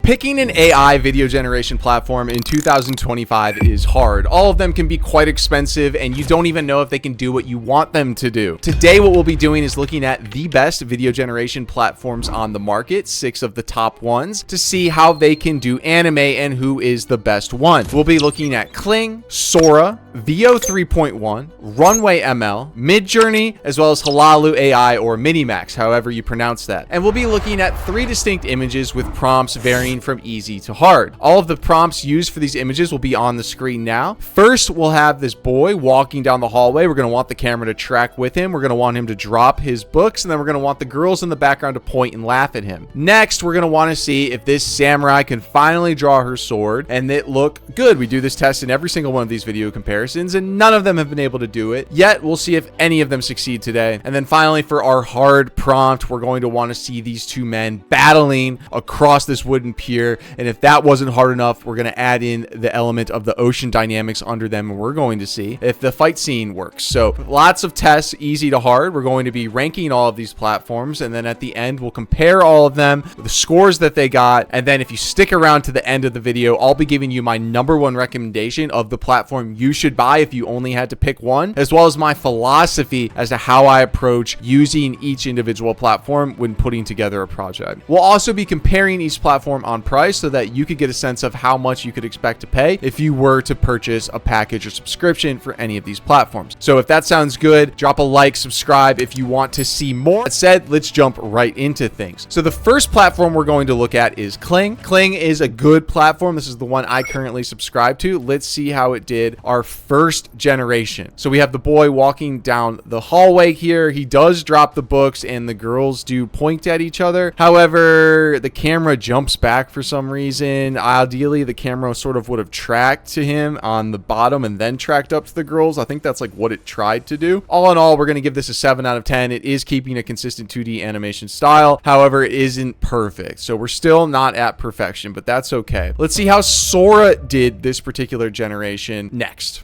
Picking an AI video generation platform in 2025 is hard. All of them can be quite expensive and you don't even know if they can do what you want them to do. Today, what we'll be doing is looking at the best video generation platforms on the market, 6 of the top ones, to see how they can do anime and who is the best one. We'll be looking at Kling, Sora, VEO 3.1, Runway ML, Midjourney, as well as Hailou AI or HoneyAnimeX, however you pronounce that. And we'll be looking at 3 distinct images with prompts varying from easy to hard. All of the prompts used for these images will be on the screen now. First, we'll have this boy walking down the hallway. We're going to want the camera to track with him. We're going to want him to drop his books, and then we're going to want the girls in the background to point and laugh at him. Next, we're going to want to see if this samurai can finally draw her sword and it look good. We do this test in every single one of these video comparisons, and none of them have been able to do it yet. We'll see if any of them succeed today. And then finally, for our hard prompt, we're going to want to see these two men battling across this wooden pier, and if that wasn't hard enough, we're going to add in the element of the ocean dynamics under them, and we're going to see if the fight scene works. So lots of tests, easy to hard. We're going to be ranking all of these platforms, and then at the end we'll compare all of them, the scores that they got, and then if you stick around to the end of the video, I'll be giving you my #1 recommendation of the platform you should buy if you only had to pick one, as well as my philosophy as to how I approach using each individual platform when putting together a project. We'll also be comparing each platform on price so that you could get a sense of how much you could expect to pay if you were to purchase a package or subscription for any of these platforms. So if that sounds good, drop a like, subscribe if you want to see more. That said, let's jump right into things. So the first platform we're going to look at is Kling. Kling is a good platform. This is the one I currently subscribe to. Let's see how it did our first generation. So we have the boy walking down the hallway here. He does drop the books and the girls do point at each other. However, the camera jumps back for some reason. Ideally, the camera sort of would have tracked to him on the bottom and then tracked up to the girls. I think that's like what it tried to do. All in all, we're going to give this a 7 out of 10. It is keeping a consistent 2D animation style. However, it isn't perfect. So we're still not at perfection, but that's okay. Let's see how Sora did this particular generation next.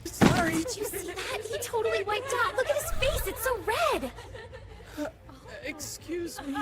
Sorry. Did you see that? He totally wiped out. Look at his face. It's so red. Excuse me.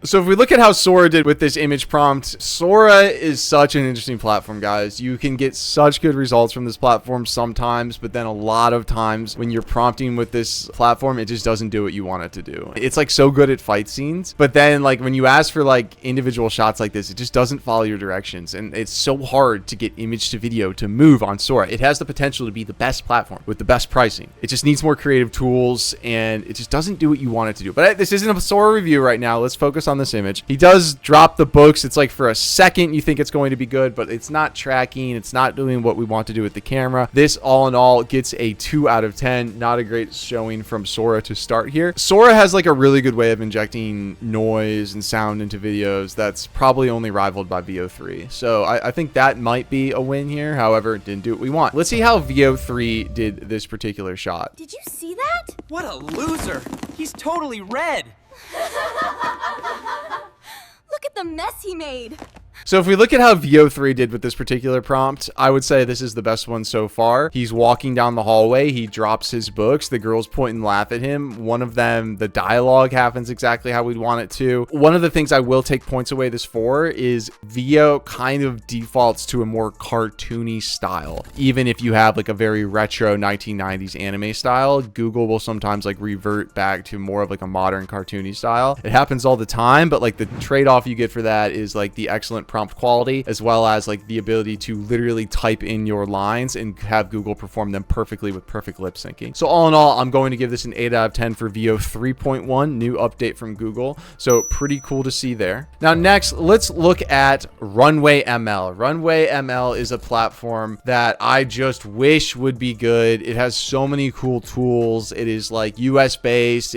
So if we look at how Sora did with this image prompt, Sora is such an interesting platform, guys. You can get such good results from this platform sometimes, but then a lot of times when you're prompting with this platform, it just doesn't do what you want it to do. It's like so good at fight scenes, but then like when you ask for like individual shots like this, it just doesn't follow your directions. And it's so hard to get image to video to move on Sora. It has the potential to be the best platform with the best pricing. It just needs more creative tools and it just doesn't do what you want it to do. But this isn't a Sora review right now. Let's focus on this image. He does drop the books. It's like for a second you think it's going to be good, but it's not tracking. It's not doing what we want to do with the camera. This all in all gets a 2 out of 10. Not a great showing from Sora to start here. Sora has like a really good way of injecting noise and sound into videos that's probably only rivaled by VEO 3. So I think that might be a win here. However, it didn't do what we want. Let's see how VEO 3 did this particular shot. Did you see that? What a loser. He's totally red. Look at the mess he made. So if we look at how VEO 3 did with this particular prompt, I would say this is the best one so far. He's walking down the hallway. He drops his books. The girls point and laugh at him. One of them, the dialogue happens exactly how we'd want it to. One of the things I will take points away this for is VEO kind of defaults to a more cartoony style. Even if you have like a very retro 1990s anime style, Google will sometimes like revert back to more of like a modern cartoony style. It happens all the time, but like the trade-off you get for that is like the excellent prompt quality, as well as like the ability to literally type in your lines and have Google perform them perfectly with perfect lip syncing. So all in all, I'm going to give this an 8 out of 10 for VEO 3.1, new update from Google. So pretty cool to see there. Now next, let's look at Runway ML. Runway ML is a platform that I just wish would be good. It has so many cool tools. It is like US based.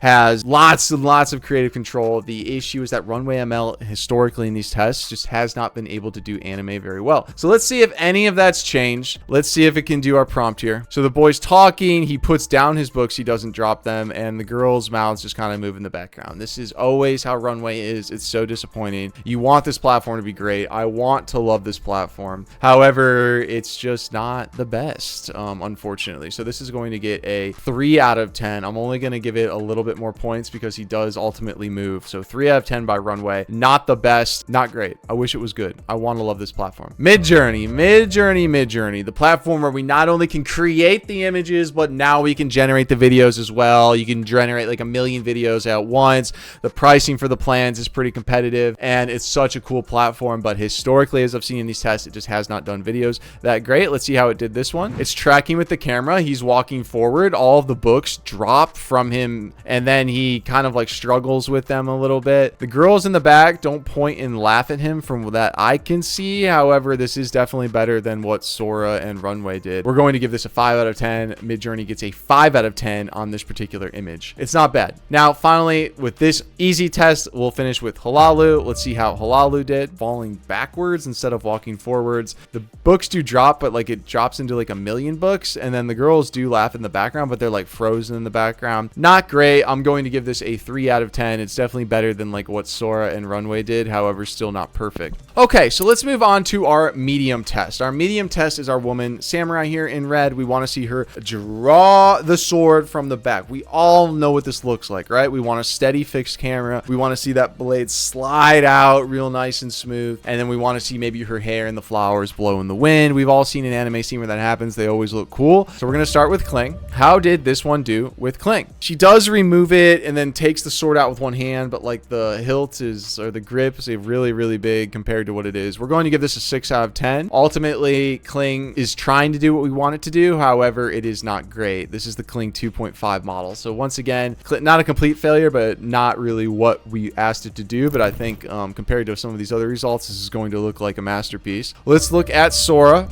Has lots and lots of creative control. The issue is that Runway ML historically in these tests just has not been able to do anime very well. So let's see if any of that's changed. Let's see if it can do our prompt here. So the boy's talking, he puts down his books, he doesn't drop them, and the girls' mouths just kind of move in the background. This is always how Runway is. It's so disappointing. You want this platform to be great. I want to love this platform. However, it's just not the best, unfortunately. So this is going to get a 3 out of 10. I'm only going to give it a little bit more points because he does ultimately move. So 3 out of 10 by Runway. Not the best, not great. I wish it was good. I want to love this platform. Midjourney, the platform where we not only can create the images, but now we can generate the videos as well. You can generate like 1 million videos at once. The pricing for the plans is pretty competitive, and it's such a cool platform. But historically, as I've seen in these tests, it just has not done videos that great. Let's see how it did this one. It's tracking with the camera. He's walking forward. All of the books drop from him, and then he kind of like struggles with them a little bit. The girls in the back don't point and laugh at him from that I can see. However, this is definitely better than what Sora and Runway did. We're going to give this a 5 out of 10. Midjourney gets a 5 out of 10 on this particular image. It's not bad. Now, finally, with this easy test, we'll finish with Hailou. Let's see how Hailou did. Falling backwards instead of walking forwards. The books do drop, but like it drops into like 1 million books, and then the girls do laugh in the background, but they're like frozen in the background. Not great. I'm going to give this a 3 out of 10. It's definitely better than like what Sora and Runway did. However, still not perfect. Okay, so let's move on to our medium test. Our medium test is our woman samurai here in red. We want to see her draw the sword from the back. We all know what this looks like, right? We want a steady fixed camera. We want to see that blade slide out real nice and smooth. And then we want to see maybe her hair and the flowers blow in the wind. We've all seen an anime scene where that happens. They always look cool. So we're going to start with Kling. How did this one do with Kling? She does remove it and then takes the sword out with one hand, but like the hilt is, or the grip is really big compared to what it is. We're going to give this a 6 out of 10. Ultimately, Kling is trying to do what we want it to do. However, it is not great. This is the Kling 2.5 model. So once again, not a complete failure, but not really what we asked it to do. But I think compared to some of these other results, this is going to look like a masterpiece. Let's look at Sora.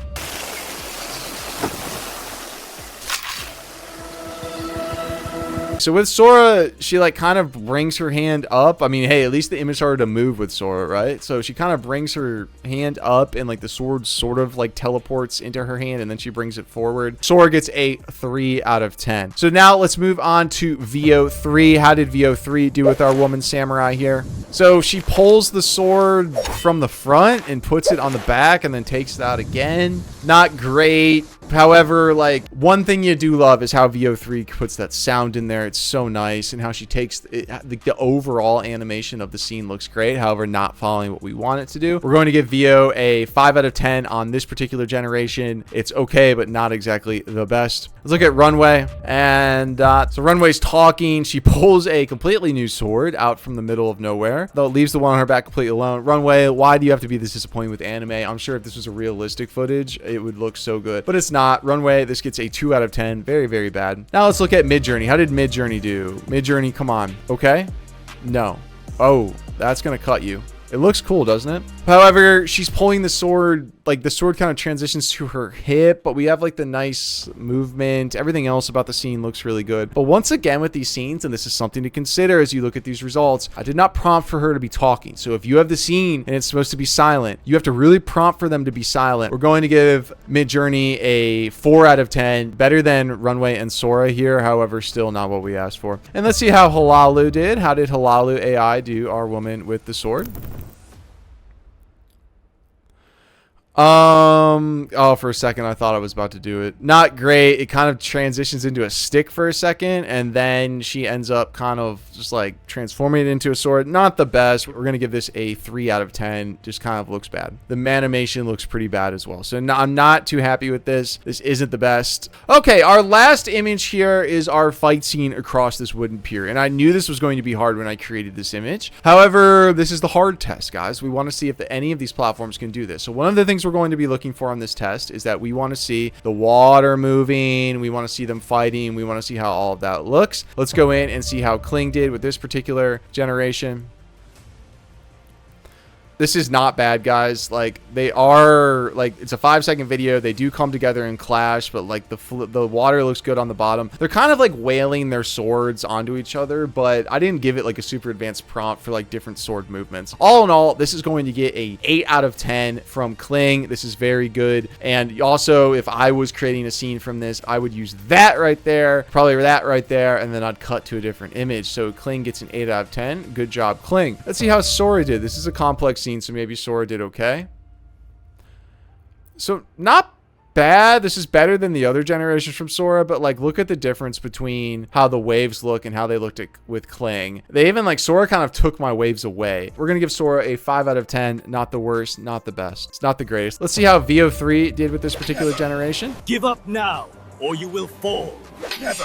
So with Sora, she like kind of brings her hand up. I mean, hey, at least the image started to move with Sora, right? So she kind of brings her hand up and like the sword sort of like teleports into her hand and then she brings it forward. Sora gets a 3 out of 10. So now let's move on to VEO 3. How did VEO 3 do with our woman samurai here? So she pulls the sword from the front and puts it on the back and then takes it out again. Not great. However, like one thing you do love is how VEO 3 puts that sound in there. It's so nice, and how she takes it, the overall animation of the scene looks great. However, not following what we want it to do. We're going to give VEO a 5 out of 10 on this particular generation. It's okay, but not exactly the best. Let's look at Runway. And so Runway's talking. She pulls a completely new sword out from the middle of nowhere, though it leaves the one on her back completely alone. Runway, why do you have to be this disappointing with anime? I'm sure if this was a realistic footage, it would look so good, but it's not. Runway, this gets a 2 out of 10. Very bad. Now let's look at Midjourney. How did Midjourney do? Midjourney, come on. Okay. No. Oh, that's gonna cut you. It looks cool, doesn't it? However, she's pulling the sword, like the sword kind of transitions to her hip, but we have like the nice movement. Everything else about the scene looks really good. But once again with these scenes, and this is something to consider as you look at these results, I did not prompt for her to be talking. So if you have the scene and it's supposed to be silent, you have to really prompt for them to be silent. We're going to give Midjourney a 4 out of 10. Better than Runway and Sora here, however, still not what we asked for. And let's see how Hailou did. How did Hailou AI do our woman with the sword? Oh, for a second I thought I was about to do it. Not great. It kind of transitions into a stick for a second, and then she ends up kind of just like transforming it into a sword. Not the best. We're gonna give this a 3 out of 10. Just kind of looks bad. The animation looks pretty bad as well, so I'm not too happy with this. This isn't the best. Okay, our last image here is our fight scene across this wooden pier, and I knew this was going to be hard when I created this image. However, this is the hard test, guys. We want to see if any of these platforms can do this. So one of the things we're going to be looking for on this test is that we want to see the water moving, we want to see them fighting, we want to see how all of that looks. Let's go in and see how Kling did with this particular generation. This is not bad, guys. Like, they are, like, it's a 5-second video. They do come together and clash, but like the water looks good on the bottom. They're kind of like wailing their swords onto each other, but I didn't give it like a super advanced prompt for like different sword movements. All in all, this is going to get a 8 out of 10 from Kling. This is very good. And also, if I was creating a scene from this, I would use that right there, probably that right there, and then I'd cut to a different image. So Kling gets an 8 out of 10. Good job, Kling. Let's see how Sora did. This is a complex scene, so maybe Sora did okay. So not bad. This is better than the other generations from Sora, but like, look at the difference between how the waves look and how they looked at with Kling. They even, like, Sora kind of took my waves away. We're gonna give Sora a 5 out of 10. Not the worst, not the best. It's not the greatest. Let's see how VEO3 did with this particular generation. Give up now, or you will fall. Never.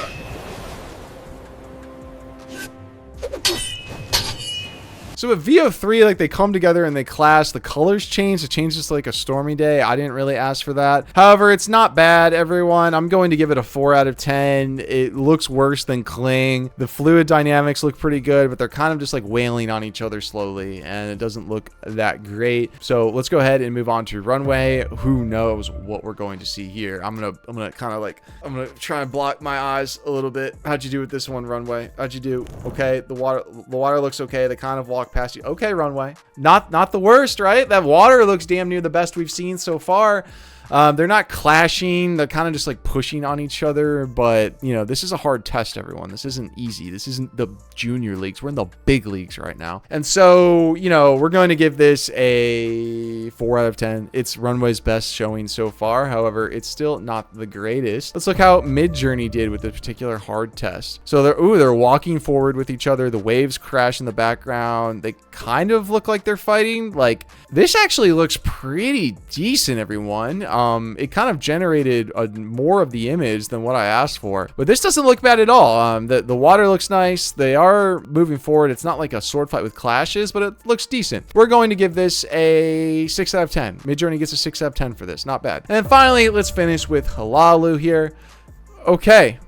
So with VEO3, like, they come together and they clash. The colors change. It changes to like a stormy day. I didn't really ask for that. However, it's not bad, everyone. I'm going to give it a 4 out of 10. It looks worse than Kling. The fluid dynamics look pretty good, but they're kind of just like wailing on each other slowly, and it doesn't look that great. So let's go ahead and move on to Runway. Who knows what we're going to see here? I'm gonna kind of like, I'm gonna try and block my eyes a little bit. How'd you do with this one, Runway? How'd you do? Okay, the water looks okay. They kind of walk past you. Okay, Runway. Not the worst, right? That water looks damn near the best we've seen so far. They're not clashing. They're kind of just like pushing on each other. But, you know, this is a hard test, everyone. This isn't easy. This isn't the junior leagues. We're in the big leagues right now. And so, you know, we're going to give this a 4 out of 10. It's Runway's best showing so far. However, it's still not the greatest. Let's look how Midjourney did with this particular hard test. So they're walking forward with each other. The waves crash in the background. They kind of look like they're fighting. Like, this actually looks pretty decent, everyone. It kind of generated more of the image than what I asked for, but this doesn't look bad at all. The water looks nice. They are moving forward. It's not like a sword fight with clashes, but it looks decent. We're going to give this a 6 out of 10. Midjourney gets a 6 out of 10 for this. Not bad. And then finally, let's finish with Hailou here. Okay,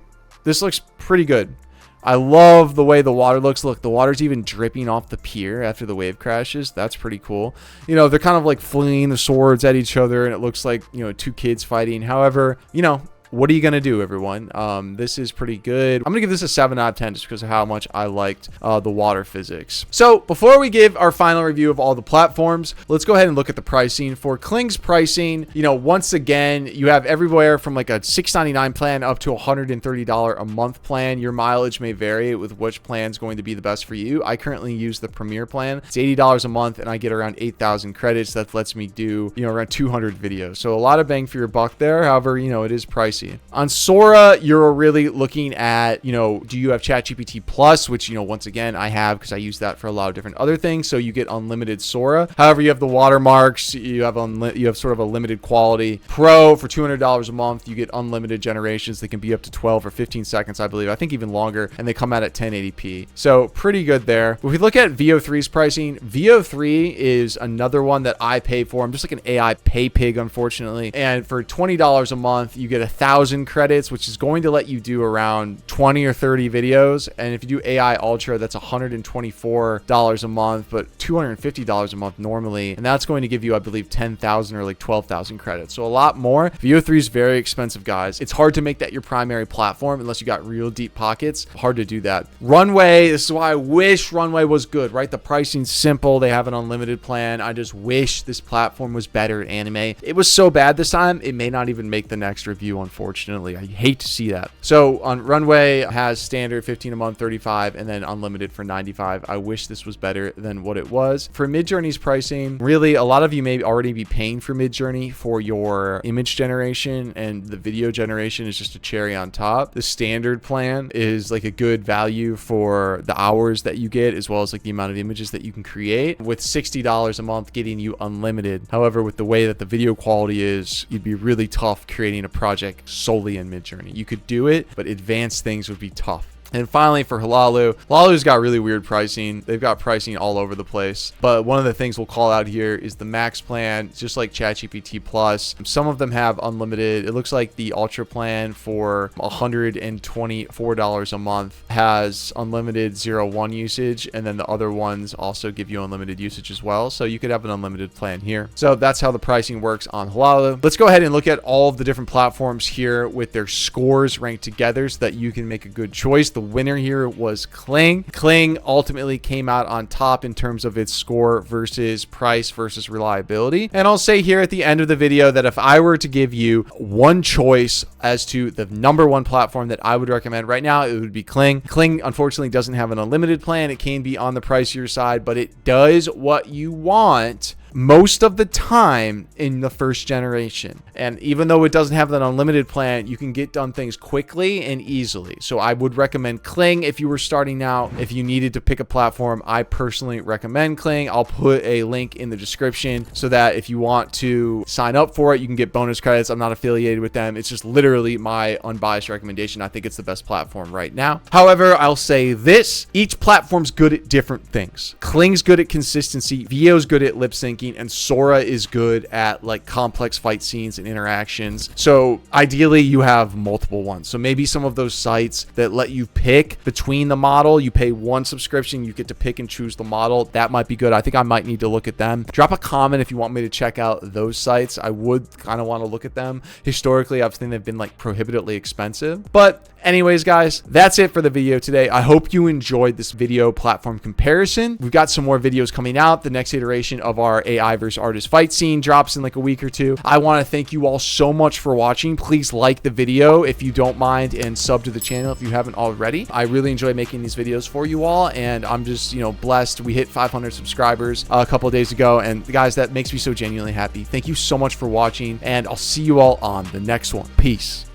this looks pretty good. I love the way the water looks. Look, the water's even dripping off the pier after the wave crashes. That's pretty cool. You know, they're kind of like flinging the swords at each other, and it looks like, you know, 2 kids fighting. However, you know, what are you going to do, everyone? This is pretty good. I'm going to give this a 7 out of 10 just because of how much I liked the water physics. So before we give our final review of all the platforms, let's go ahead and look at the pricing. For Kling's pricing, you know, once again, you have everywhere from like a $6.99 plan up to $130 a month plan. Your mileage may vary with which plan is going to be the best for you. I currently use the Premier plan. It's $80 a month, and I get around 8,000 credits. That lets me do, you know, around 200 videos. So a lot of bang for your buck there. However, you know, it is pricey. On Sora, you're really looking at, you know, do you have ChatGPT Plus, which, you know, once again, I have because I use that for a lot of different other things. So you get unlimited Sora. However, you have the watermarks. You have sort of a limited quality. Pro for $200 a month, you get unlimited generations. They can be up to 12 or 15 seconds, I believe. I think even longer, and they come out at 1080p. So pretty good there. If we look at VEO3's pricing, VEO3 is another one that I pay for. I'm just like an AI pay pig, unfortunately. And for $20 a month, you get 1,000 credits, which is going to let you do around 20 or 30 videos. And if you do AI Ultra, that's $124 a month, but $250 a month normally. And that's going to give you, I believe, 10,000 or like 12,000 credits. So a lot more. VEO3 is very expensive, guys. It's hard to make that your primary platform unless you got real deep pockets. Hard to do that. Runway, this is why I wish Runway was good, right? The pricing's simple. They have an unlimited plan. I just wish this platform was better at anime. It was so bad this time, it may not even make the next review, unfortunately. I hate to see that. So on Runway has standard 15 a month, 35, and then unlimited for 95. I wish this was better than what it was. For Midjourney's pricing, really, a lot of you may already be paying for Midjourney for your image generation, and the video generation is just a cherry on top. The standard plan is like a good value for the hours that you get, as well as like the amount of images that you can create, with $60 a month getting you unlimited. However, with the way that the video quality is, you'd be really tough creating a project solely in Midjourney. You could do it, but advanced things would be tough. And finally, for Hailau's got really weird pricing. They've got pricing all over the place. But one of the things we'll call out here is the max plan, just like ChatGPT Plus. Some of them have unlimited. It looks like the Ultra plan for $124 a month has unlimited 0-1 usage, and then the other ones also give you unlimited usage as well. So you could have an unlimited plan here. So that's how the pricing works on Hailou. Let's go ahead and look at all of the different platforms here with their scores ranked together so that you can make a good choice. The winner here was Kling. Kling ultimately came out on top in terms of its score versus price versus reliability. And I'll say here at the end of the video that if I were to give you one choice as to the #1 platform that I would recommend right now, it would be Kling. Kling unfortunately doesn't have an unlimited plan. It can be on the pricier side, but it does what you want most of the time in the first generation. And even though it doesn't have that unlimited plan, you can get done things quickly and easily. So I would recommend Kling if you were starting out. If you needed to pick a platform, I personally recommend Kling. I'll put a link in the description so that if you want to sign up for it, you can get bonus credits. I'm not affiliated with them. It's just literally my unbiased recommendation. I think it's the best platform right now. However, I'll say this: each platform's good at different things. Kling's good at consistency, VEO's good at lip syncing, and Sora is good at like complex fight scenes and interactions. So ideally you have multiple ones. So maybe some of those sites that let you pick between the model, you pay one subscription, you get to pick and choose the model. That might be good. I think I might need to look at them. Drop a comment if you want me to check out those sites. I would kind of want to look at them. Historically, I've seen they've been like prohibitively expensive. But anyways, guys, that's it for the video today. I hope you enjoyed this video platform comparison. We've got some more videos coming out. The next iteration of our AI versus artist fight scene drops in like a week or two. I want to thank you all so much for watching. Please like the video if you don't mind, and sub to the channel if you haven't already. I really enjoy making these videos for you all, and I'm just, you know, blessed. We hit 500 subscribers a couple of days ago, and guys, that makes me so genuinely happy. Thank you so much for watching, and I'll see you all on the next one. Peace.